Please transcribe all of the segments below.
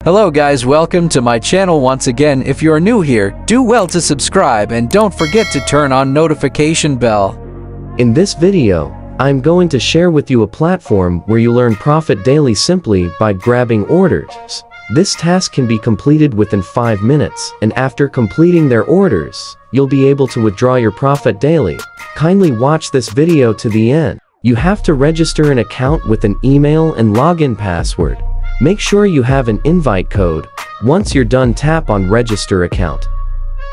Hello guys, welcome to my channel once again. If you're new here, do well to subscribe and don't forget to turn on notification bell. In this video, I'm going to share with you a platform where you learn profit daily simply by grabbing orders. This task can be completed within 5 minutes, and after completing their orders, you'll be able to withdraw your profit daily. Kindly watch this video to the end. You have to register an account with an email and login password. Make sure you have an invite code. Once you're done, tap on register account.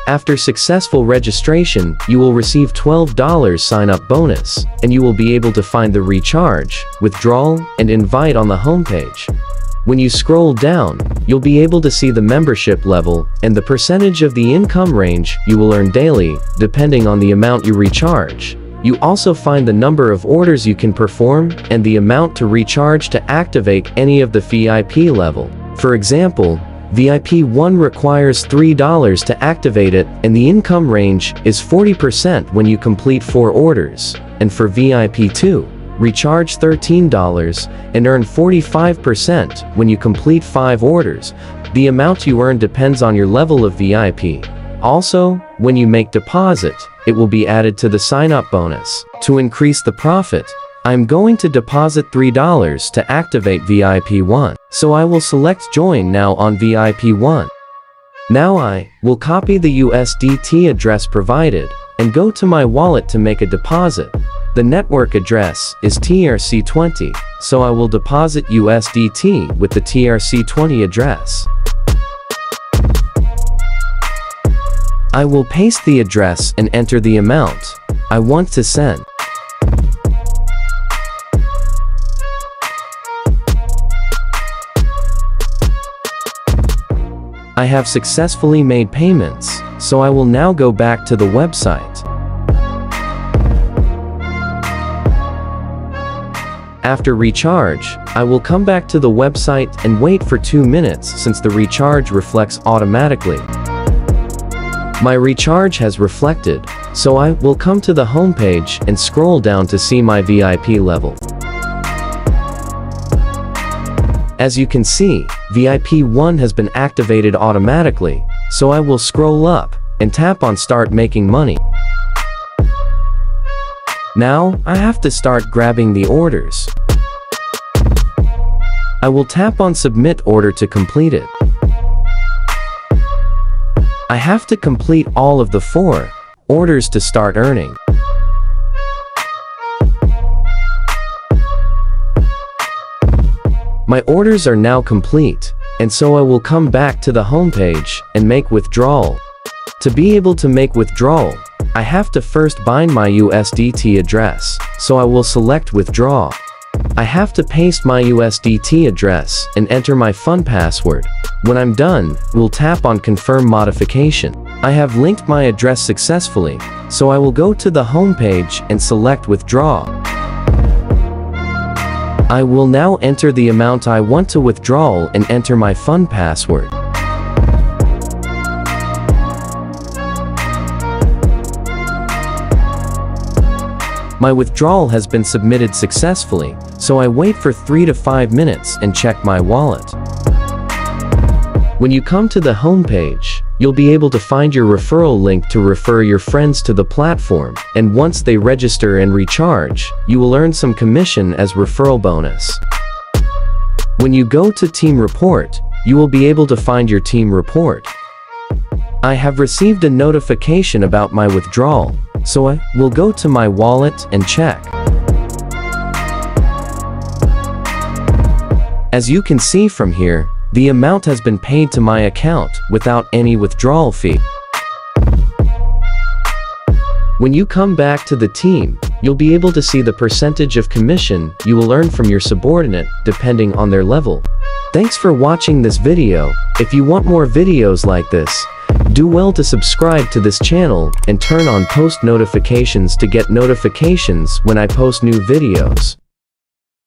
After successful registration, you will receive $12 sign-up bonus, and you will be able to find the recharge, withdrawal, and invite on the homepage. When you scroll down, you'll be able to see the membership level and the percentage of the income range you will earn daily, depending on the amount you recharge. You also find the number of orders you can perform and the amount to recharge to activate any of the VIP level. For example, VIP 1 requires $3 to activate it, and the income range is 40% when you complete 4 orders. And for VIP 2, recharge $13 and earn 45% when you complete 5 orders. The amount you earn depends on your level of VIP. Also, when you make deposit, it will be added to the sign-up bonus. To increase the profit, I'm going to deposit $3 to activate VIP 1. So I will select Join Now on VIP 1. Now I will copy the USDT address provided and go to my wallet to make a deposit. The network address is TRC20, so I will deposit USDT with the TRC20 address. I will paste the address and enter the amount I want to send. I have successfully made payments, so I will now go back to the website. After recharge, I will come back to the website and wait for 2 minutes since the recharge reflects automatically. My recharge has reflected, so I will come to the homepage and scroll down to see my VIP level. As you can see, VIP 1 has been activated automatically, so I will scroll up and tap on Start Making Money. Now, I have to start grabbing the orders. I will tap on Submit Order to complete it. I have to complete all of the 4 orders to start earning. My orders are now complete, and so I will come back to the homepage and make withdrawal. To be able to make withdrawal, I have to first bind my USDT address, so I will select Withdraw. I have to paste my USDT address and enter my fund password. When I'm done, we'll tap on Confirm Modification. I have linked my address successfully, so I will go to the homepage and select Withdraw. I will now enter the amount I want to withdraw and enter my fund password. My withdrawal has been submitted successfully, so I wait for 3 to 5 minutes and check my wallet. When you come to the homepage, you'll be able to find your referral link to refer your friends to the platform, and once they register and recharge, you will earn some commission as referral bonus. When you go to Team Report, you will be able to find your team report. I have received a notification about my withdrawal, so I will go to my wallet and check. As you can see from here, the amount has been paid to my account without any withdrawal fee. When you come back to the team, you'll be able to see the percentage of commission you will earn from your subordinate depending on their level. Thanks for watching this video. If you want more videos like this, do well to subscribe to this channel and turn on post notifications to get notifications when I post new videos.